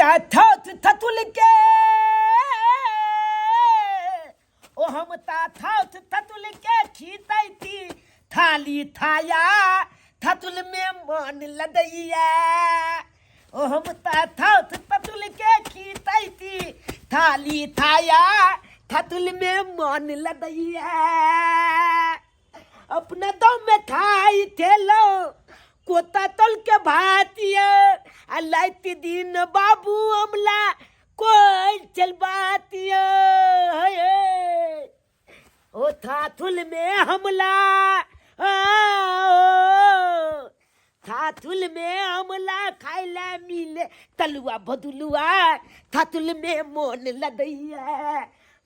थौथ थतुल के ओ हम थौथ थतुल के खीतई थी थाली थाया थतुल में मन लदैया ओ हम थौथ थतुल के खीतई थी थाली थाया थतुल में मन लदैया अपना दम में खाई थे लो कोता तल के भातिया अल्लाह दिन बाबू अमला कोई चल बातिया ओ थाथुल में हमला थाथुल में हमला खाइला मिले तलुआ भदुलुआ थाथुल में मोन लदैया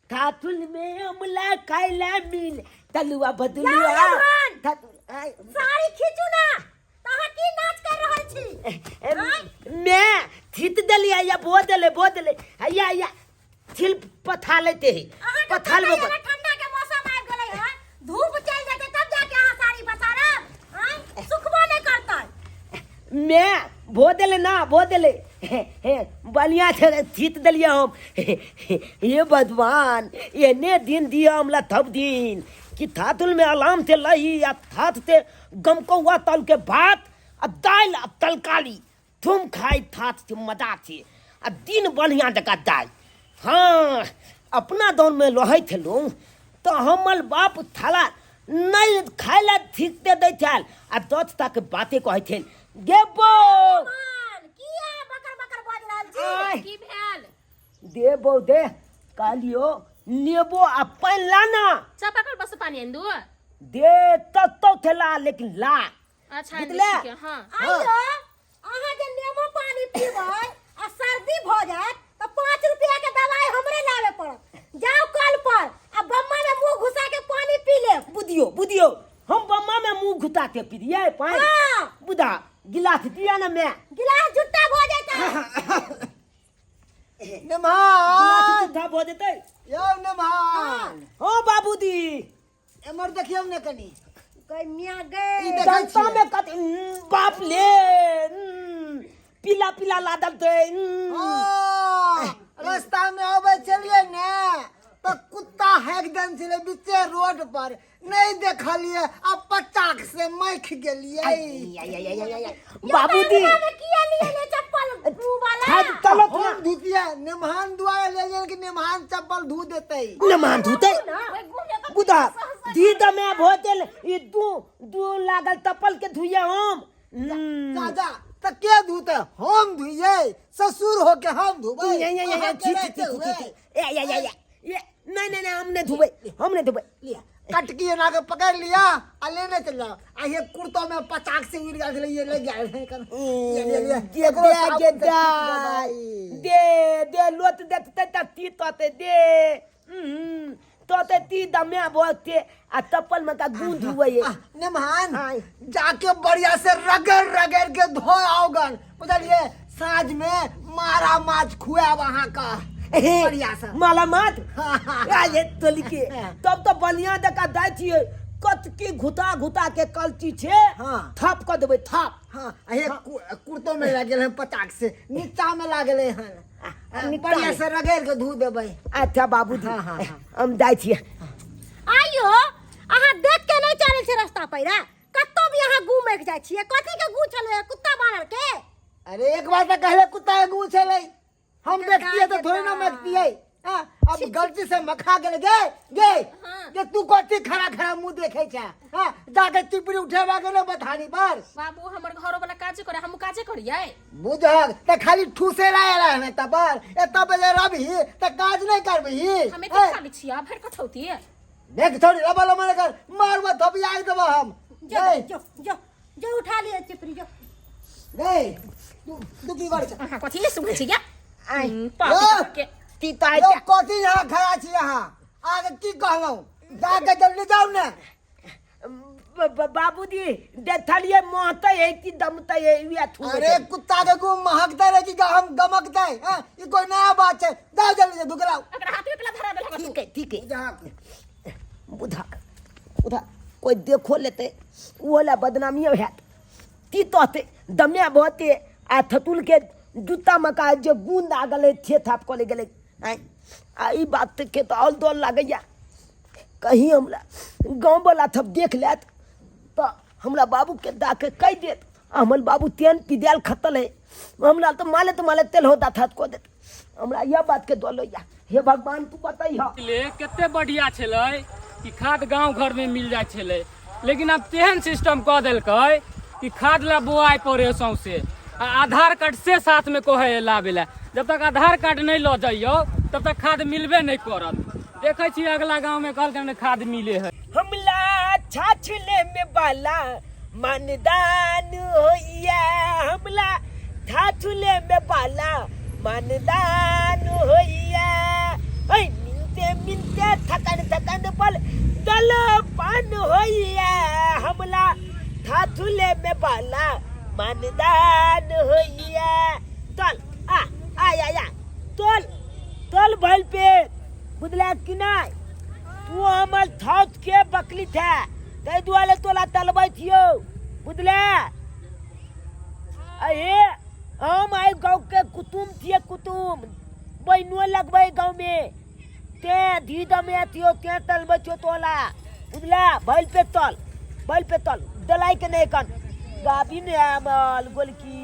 थाथुल में हमला खाइला मिले तलुआ भदुलुआ साड़ी खींचू ना तहा की नाच कर रहल छी मैं थीत दलिया या बो देले या थिल पथा लेते ही पथाल में ठंडा के मौसम आ गेलै है धूप चल जाते तब जाके हां साड़ी पसारब सुखबो नहीं करता मैं बो देले बलिया थीत दलिया हम ये भगवान एने दिन दिया हमला तब दिन कि थातुल में अलाम थे लही या थात थे गमकौआ तल के भात आ दाल आ तलकाली तुम खाई थात थे मजा थे आ दिन बढ़िया जका दाल हाँ अपना दौर में रहे थे लोग तो हमल बाप थाला नहीं खाइला ठीक ते दै थाल आ दत तक बातें कहे थे गेबो किया बकर बकर बाज रहल छी की भेल देबो दे कालियो नेबो आ पानी लाना चापाकल बस पानी आंदू दे तो थेला लेकिन ला अच्छा बुझले हां आइयो अहाँ जे नेमो पानी पीबै आ सर्दी भ जाए तो 5 रुपया के दवाई हमरे लावे पड़त जाओ कल पर आ बम्मा में मुंह घुसा के पानी पी ले बुदियो हम बम्मा में मुंह घुसा के पी दिए पानी हां बुदा गिलास दिया ना मैं गिलास जुट्टा हो जाता नमहान था बो देते यो नमहान हो बाबूजी एमर देखियो ने कनी कोई मियां गए जनता में कत बाप ले पीला लादल थे रास्ता में आवे चलिए ने तो कुत्ता एकदम से बीचे रोड पर नहीं देखलिए अब पटाक से मैख गेलिए बाबूजी किया लिए ले चप्पल धू वाला चलो हम धुतिया निमहान दुआ ले ले कि निमहान चप्पल धो देते नमान धुते बुदा दीद में भोतल ये दू लागल तपल के धुइया हम जा त के धुते हम धुइए ससुर हो के हम धुबे नहीं हमने धुबे लिया कटकी ना के पकड़ लिया आ लेने चल आ ये कुर्तो में पचाक से उड़ गया ये ले गया है कर दे लोट देते ती तोते दे तोते ती दमे बोते आ तपल में का गूंद हुए निमहान जाके बढ़िया से रगड़ के धो आओगन बुझलिए साँझ में मारा माछ खुआ वहां का बढ़िया से माला मात ये तोली के तब तो बलिया दका दाई छिए कत की घुता के कलची छे थप क देबे थप हां ये कुर्तो में लागल है पटाक से नीचा में लागल है बढ़िया से रगड़ के धो देबे अच्छा बाबूजी हम जाई छिए आइयो अहाँ देख के नहीं चले छे रास्ता पैरा कत्तो भी अहाँ घूमे के जाय छिए कथि के गू चले कुत्ता बानर के अरे एक बार तो कहले कुत्ता के गू चले हम देखतिए तो थोड़ी ना मखतिए अब गलती से मखा गेल गे तू कथि खड़ा मुंह देखे छ जाके टिपरी उठेबा गेलो बथानी पर बाबू हमर घरो वाला काजे करे हम काजे करियै बुझल त खाली ठूसे लायला है तबर ए तब ले रबी त काज नहीं करबी हमें त खाली छिया भर कठौती देख थोड़ी रबल मारे कर मार मत थपी आई देबो हम जो उठा लिए टिपरी जो गए तू की कर छ कथि सुनै छियै के ती ताई यो कथि यहां खड़ा छी यहां आगे की कहलौ जाके जल्दी जाओ ना बाबूजी देखलिए महते है कि दमते है या थू अरे कुत्ता के गु महकता रहे कि हम गमकता है ये कोई नया बात है जाओ जल्दी से दुगलाओ अगर हाथ में पला धरा देला ठीक है बुधा कोई देखो लेते वो ला बदनामी है ती तोते दमिया बहुते आ थतुल के जूता मका जो बूंद आ गले थे थाप को ले गले आई बात के तो और दौड़ लागैया कहीं हमरा गाँव वाला थप देख लेत तो हमरा बाबू के दा के कह देत हमर बाबू तेन पिदेल खतल है हमरा तो माले तेल होता था को देत हमरा यह बात के दौड़ या हे भगवान तू बताइह ले कते बढ़िया छलै कि खाद गांव घर में मिल जाय छलै लेकिन अब तेहन सिस्टम कऽ देलकै कि खाद ला बोआइ पड़े सौंसे आ आधार कार्ड से साथ में कहे लाबे ला जब तक आधार कार्ड नहीं लऽ जाइयो तब तक खाद मिलबे नहीं करत देखे छी अगला गांव में कहलकै खाद मिले है हमला छाछले में बाला मनदान होइया हमला छाछले में बाला मनदान होइया ओए मिलते थकन पल दल पान होइया हमला छाछले में बाला मनदान होइया चल आ तोल भइल पे बुझला कि नहीं तू हमर थौत के बकली था तै दुआरे तोला तलबै छियो बुझले अरे हम आइ गाँव के कुतुम थिए कुतुम बहनो लगबै गाँव में ते धीद में थियो ते तलबै छो तोला बुझला भइल पे तल दलाई के नहीं कन गाबिन आमल गोलकी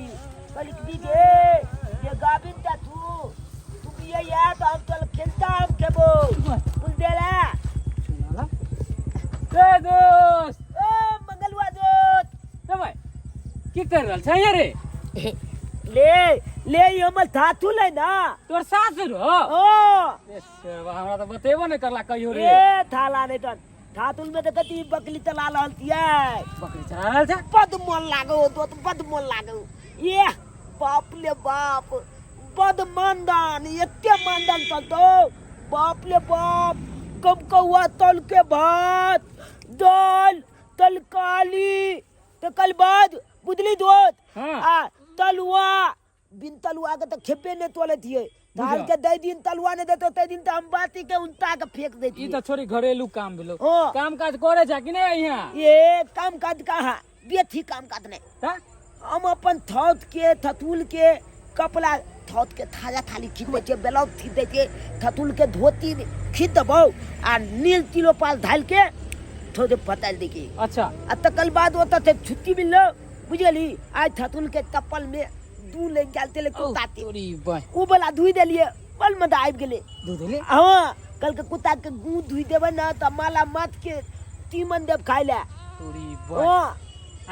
दिगे ये गाबिन ता तू ये याद हम चल खेलता हम खेबो बुझ देला ए दोस्त ओ मंगलवा दोस्त ए भाई की कर रहल छै रे ले हमर थाथू ले ना तोर सास रो ओ हमरा तो बतेबो नहीं करला कहियो रे ए थाला नहीं तन थातुल में तो कति बकली चला रहल थिए बकरी चला रहल छै बद मन लागो तो बद मन लागो ये बाप ले बाप बद मानदान एते मानदान चलतो बाप ले बाप कब कौआ तल के भात दाल तलकाली तो कल बाद बुदली दोत हाँ। आ तलुआ बिन तलुआ के तो खेपे ने तोले थिए दाल के दे दिन तलुआ ने देतो ते दिन तो हम बाती के उनता के फेंक दे ई तो छोरी घरेलू काम भेलो हाँ। काम काज करे छै कि नहीं यहाँ ये काम काज कहा बेथी काम काज नहीं ता हम अपन थौत के थतुल के कपड़ा थौत के थाजा थाली खींच दे ब्लाउज खींच दे थतुल के धोती खींच देबो आ नील तिलो पास धाल के थोड़े पताल देखी अच्छा आ तकल बाद होता थे छुट्टी मिललो बुझली आज थतुल के चप्पल में दू ले चलते ले कुत्ता तोरी भाई ऊ वाला धुई देलिए बल में आबि गेले दूध ले हां कल के कुत्ता के गू धुई देबे ना त माला मात के तीमन देब खाइ ले तोरी ओ भाई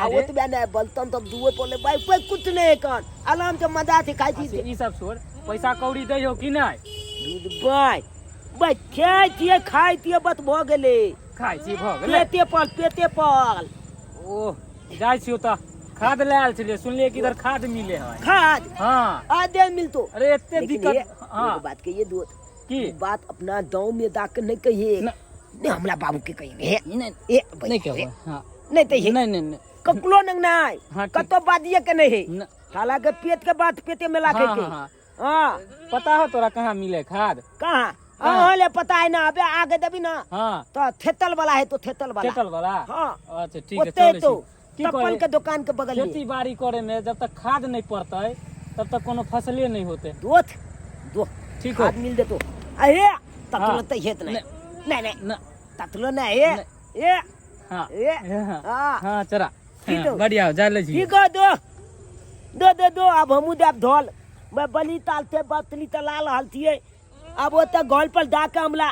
आ ओत बने बलतन तब दुए पोले भाई कोई कुछ नहीं कन आराम से मजा से खाई छी ई सब छोड़ पैसा कौड़ी दै हो कि नहीं दूध भाई खाई थिए खाई थिए बत भ गेले खाइ छी भ गेलै पेटे पल ओ जाइ छियो त खाद ले आयल छलिए सुनलिए कि इधर खाद मिले है खाद हाँ आधे मिलतो अरे इतने लेकिन दिक्कत हाँ एक बात कहिए दूध की बात अपना गांव में जाकर नहीं कहिए न- नहीं हमरा बाबू के कहिए नहीं ए नहीं कहबो हाँ नहीं तो नहीं नहीं ककलो नंग नहीं हाँ, ठीक। कतो बादिए के नहीं न- हालांकि पेट के बात पेटे में लाके हाँ, के हाँ, हां पता हो तोरा कहाँ मिले खाद कहां कहाँ? हां ले पता है ना अबे आगे देबी ना हाँ तो थेतल वाला है तो थेतल वाला केटल वाला हाँ अच्छा ठीक है ओते चलो तो की चप्पल करे के दुकान के बगल में खेती बाड़ी करे में जब तक खाद नहीं पड़ता तब तक कोनो फसले नहीं होते दोत दो ठीक हो खाद मिल देतो अरे ततलो हाँ। तो हेत नहीं नहीं न ततलो नहीं ए ए हाँ ए हाँ हाँ हाँ चला ठीक हाँ, हो। बढ़िया हो जा ले जी ठीक है दो अब हमू देब धोल मैं बली तालते बतली तला रहल थिए अब ओते गोल पर डाके हमला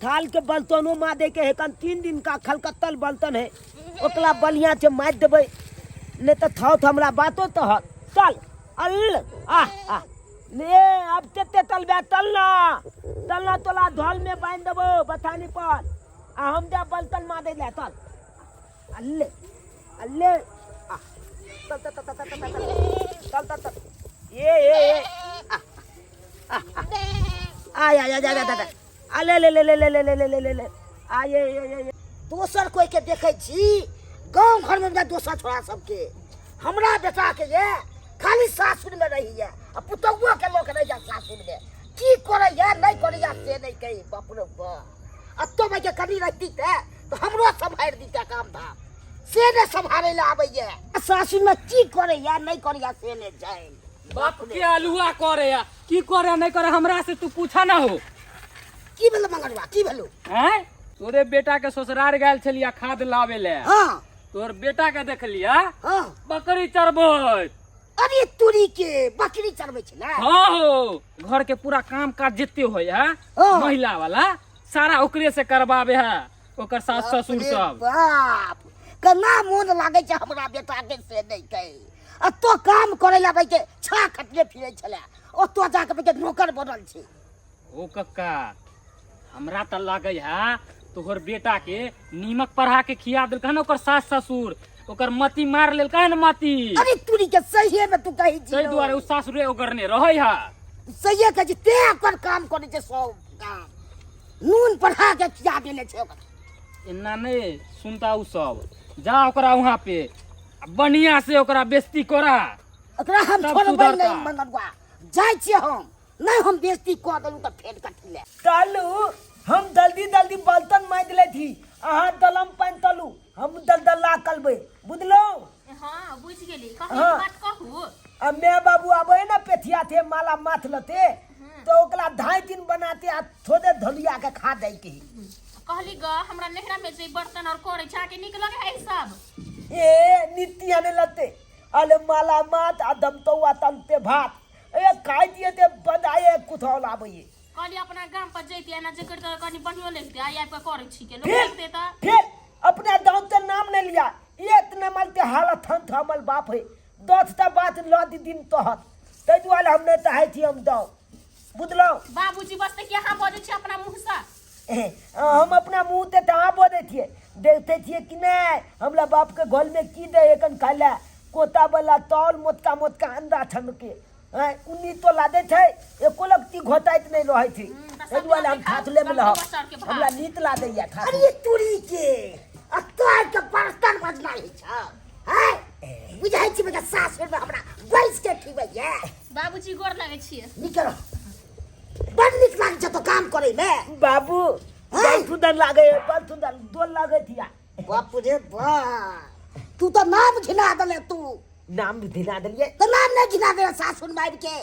थाल के बलतनो मा दे के हेकन 3 दिन का खलकत्तल बलतन है ओकला बलिया से मार देबै नहीं तो थौत हमरा बातो तो है चल अल आ ले अब तेते तलबे तलना तोला धोल में बांध देबो बथानी पर आ हम दे बलतन मा दे ले चल अल्ले आ चल ये आ ले आ ये दोसर कोई के देखे छी गांव घर में दोसर छोड़ा सबके हमरा बेटा के ये खाली सासुर में रही है आ पुतौआ के लोग नहीं जा सासुर में की करे या नहीं करे या से नहीं कही बाप रे बाप अब तो मैं के कभी रहती थे तो हमरो संभाल दी काम था से ने संभाले ला आवे ये सासुर में की करे या नहीं करे या से ने जाए बाप के आलुआ करे या की करे नहीं करे हमरा से तू पूछा ना हो की भेलो मंगलवा की भेलो हैं तोरे बेटा के ससुराल गेल छलिया खाद लावे ले हां तोर बेटा के देख लिया हां बकरी चरबैत अरे तुरी के बकरी चरबै छै ना हाँ हो घर के पूरा काम काज जितते होय है हाँ। महिला वाला सारा ओकरे से करवावे है ओकर सास ससुर अरे सब बाप कना मोन लागे छै हमरा बेटा के से नहीं कहे आ तो काम करे ला भाई के छा खटले फिरै छले ओ तो जाके भाई के नौकर बनल छै ओ कक्का हमरा त लागे है तोहर बेटा के नीमक पढ़ा के खिया देलक न ओकर सास ससुर ओकर मती मार लेलक न मती अरे तुरी के सही में तू कही छी तै दुआरे उ सासुरे ओकरने रहै है सही कह छी ते अपन काम करे छै सब काम नून पढ़ा के खिया देले छै ओकर एना नहीं सुनता उ सब जा ओकरा वहां पे बढ़िया से ओकरा बेइज्जती करा ओकरा हम सब छोड़बै सुधरता। नहीं मंगलवा जाय छी हम नहीं हम बेइज्जती क देलू त फेर कटले तालू हम जल्दी जल्दी बर्तन मांज ले थी अहाँ दलम पानी तलू हम दलदला कलबे बुझलो हाँ बुझ गेली हाँ। कही बात कहू अब मैं बाबू आबे ना पेथिया थे माला माथ लते तो ओकला 2.5 दिन बनाते आ थोड़े धलिया के खा दे के कहली ग हमरा नेहरा में जे बर्तन और करे जाके निक लगे है सब ए नित्या ने लते अले माला माथ आ दमतौआ तलते भात ए खाई दिए ते बदाए कुथौल आबे कहली अपना गांव पर जइतिया ना जेकर त कनी बढ़ियो लेते आई आई पर करे छी के लोग फिर देखते त फिर अपना दांव ते नाम ने लिया इतने मलते हालत थन थमल बाप है 10 बात लदी दिन तोहत तै दुआरे हम नहीं चाहे थी हम दाव बुझलो बाबूजी बस के यहाँ बोले छी अपना मुंह से हम अपना मुंह ते तहाँ बोले थिए देखते थिए कि नहीं हमला बाप के घर में की दे एकन खाला कोता वाला तौल मोटका मोटका अंडा छन के उन्नी तो लादे थे एको लगती घोटाइत नहीं रहे थी तै दुआरे हम खातले में रह हमला नीत लादे या खा अरे तुरी के आ तोर के बर्तन मजना है छ हैं बुझाई छी मगर सास में हमरा बैस के खिबै ये बाबूजी गोर लगे छिए निकल बड़ नीक लाग छ तो काम करे में बाबू बहुत सुंदर लागे बहुत सुंदर दो लागे थिया बाप रे बा तू तो नाम घिना दले तू नाम भी धिना दिलिए तो नाम नहीं घिना दे सासुन मार के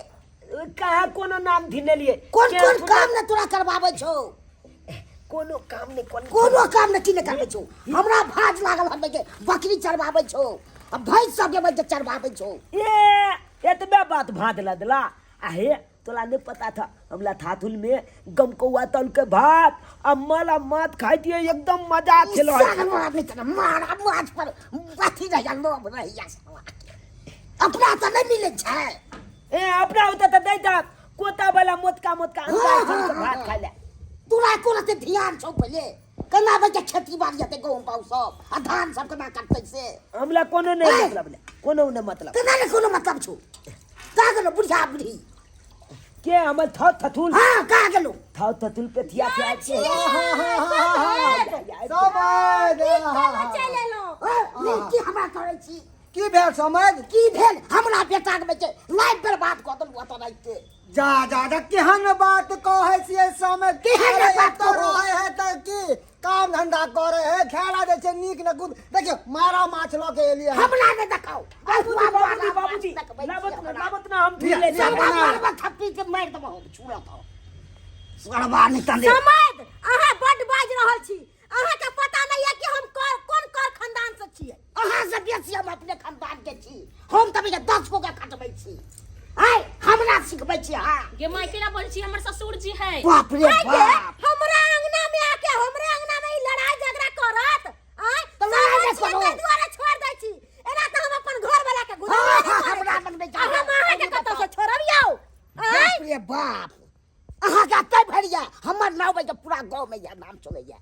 कहा कोनो नाम धिने लिए कौन कौन काम ने तोरा करवावे छौ कोनो काम नहीं कोनो काम ने की ने करवे छौ हमरा भाज लागल हम के बकरी चरवावे छौ अब भैंस सब के चरवावे छौ ये एतबे बात भात लदला आहे तोला नहीं पता था हमला थाथुल में गमकौआ तल के भात अम्मला मात खाई दिए एकदम मजा चलो सागन आदमी त मारा माछ पर बाथी रह लोभ रहिया अपना तो नहीं मिले छै ए अपना होता तो दे दा कोता वाला मोटका मोटका अंडा छन के भात खा ले तोरा कोन से ध्यान छौ पहले कना बजे खेती बाड़ी ते गहूं पाउ सब आ धान सब कना काटते से हमला कोनो नहीं मतलब ले कोनो नहीं मतलब कना ने कोनो मतलब छौ का गेलो बुढ़िया बुढ़ी के हमल थथुल हां का गेलो थथुल पे थिया थिया के चले लो नीति हमरा करे छी की भेल समझ की भेल हमरा बेटा के बच्चे लाइफ बर्बाद क दल ओत राइते जा जा केहन बात कहे छियै समय केहन अरे बात तो कहो? रहे है त की काम धंधा करे है खेला दे छै नीक न गुद देखियो मारा माछ ल के एलिए हमरा ने देखाओ बाबूजी बाबूजी लाबत ना हम फिर ले सब थप्पी के मार दबो छुरा तो सरबा निकल दे समझ अहाँ बड बाज रहल छी अहाँ के पता नहीं है कि हम कोन कर खानदान से छियै अहाँ से बेसी हम अपने खानदान के छी हम तब 10 को का खटबै छी आय हमरा सिखबै छी हां गे माई केला बोल छी हमर ससुर जी है बाप रे आके बाप हमरा अंगना में आके हमरे अंगना में ई लड़ाई झगड़ा करत आय तो लड़ाई समझ करो। छियै, ताहि दुआरे छोड़ दै छी एना त हम अपन घर वाला के गुजर हाँ, नहीं हाँ, हमरा करब। मन में आ हम जाए। अहाँ के कतौ से छोड़बियौ आय बाप रे बाप अहाँ का तै भरिया हमर नाम के पूरा गांव में या नाम चलैया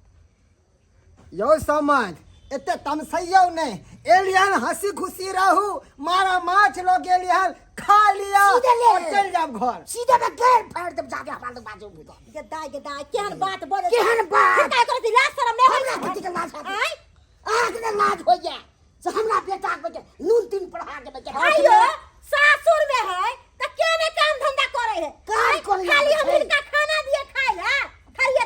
यो समझ एते तमसैयो नहीं एलियन हंसी खुशी रहू मारा माछ लो गेलियन खा लिया सीधे ले। और चल जाब घर सीधे में गेर फाड़ दे जाके हमरा लोग बाजू बुझो गदाई केहन बात बोले केहन बात? का करती लाज शरम नहीं हमरा होई कथि के लाज आबे? आय आग ने लाज हो जाए से हमरा बेटा के बच्चे नून तीन पढ़ा के बच्चे आइयो सासुर में है त केने काम धंधा करे है काम आय, करे है, खाली हम छै। इनका खाना दिए खाए ला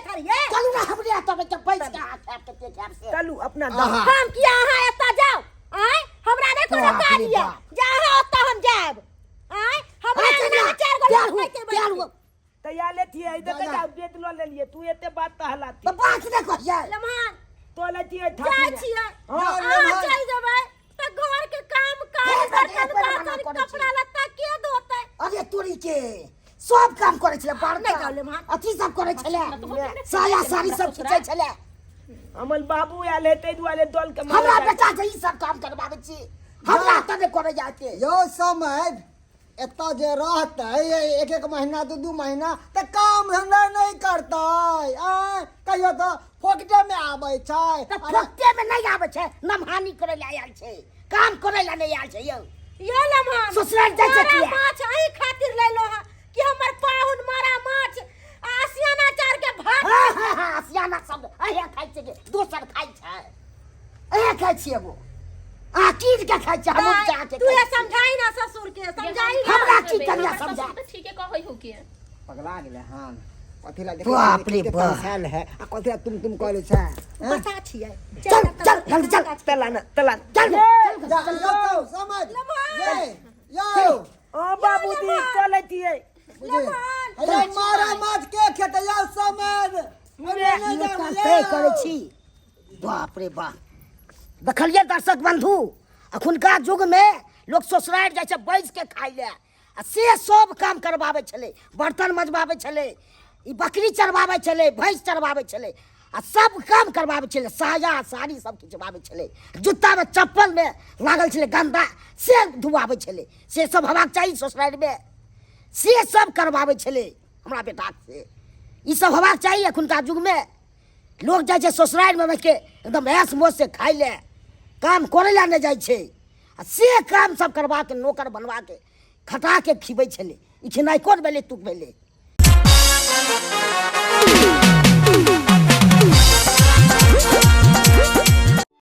थरिये चलू ना हमरे तो बच्चे पैसा के हाथ के पेट से चलू अपना आहा। हम किया अहाँ एता जाओ आय हमरा नहीं कोनो बाप रे कार्य बाप। जहाँ ओता हम जाब आय हम तैयार ले थी इधर जा, जा। जाओ बेद लो ले लिए तू एते बात कहलाती तो बात नहीं कहिए लम्हान तो लेती है जाइ छियै हाँ, अहाँ चलि जेबै तऽ घर के काम काज हे, बर्तन हे, बासन हे, कपड़ा लत्ता के धोतै अरे तोरी के सब काम करे छले नहीं कहले मां। अथी सब करे छले साया साड़ी सब खींचे छले हमर बाबू आयल है तै दुआरे दल के हमरा मारे बेटा से ई सब काम करबाबे छी हमरा त नहीं करे जाते यो समझ एतऽ जे रहतै एक एक महीना दू महीना तऽ काम धंधा नहीं करतै कहियो तऽ फोकटे में आबै छै त फोकटे में नहीं आवे छे नमहानी करे ले आयल छे काम करे ले नहीं आयल छे ये लम्हान ससुराल जाइ छै किया? माछ एही खातिर लेलो है कि हमर पाहुन मारा माछ आसियाना चार के भात सियाना सब अहे खाइ छे के दोसर खाइ छे अहे खाइ छे वो आ कीट के खाइ छे हम जा के तू ये समझाई ना ससुर के समझाई ना हमरा की करिया समझा तो ठीक है कहै हो के पगला गेलै हन कथी ला बाप रे बाप। परेशान है आ कथी ला तुम कहले छै बता छियै चल चल जल्दी चल तलाना तलान चल जा यो समझ यो ओ बाबूजी तो लेती है अरे मारा माछ के खेतै यो समझ ये करते करे छी बाप रे बाप देखलिए दर्शक बंधु अखुनका युग में लोग ससुराल जाय छै बैस के खाइ ले आ से सब काम करबाबे छले बर्तन मजबाबे छले ई बकरी चरबाबे छले भैंस चरबाबे छले आ सब काम करबाबे छले साया साड़ी सब खिंचबाबे छले जूता में चप्पल में लागल छले गंदा से धुआबे छले से सब हेबाक चाही ससुराल में से सब करबाबे छले हमरा बेटा से ई सब हेबाक चाही अखुनका युग में लोग जाय छै ससुराल में बैठ के एकदम ऐश मौज से खाइ ले काम करे ला नहीं जाय छै आ से काम सब करवा के नौकर बनवा के खटा के खिबै छले ई खेनाइ कोन भेलै तुक भेलै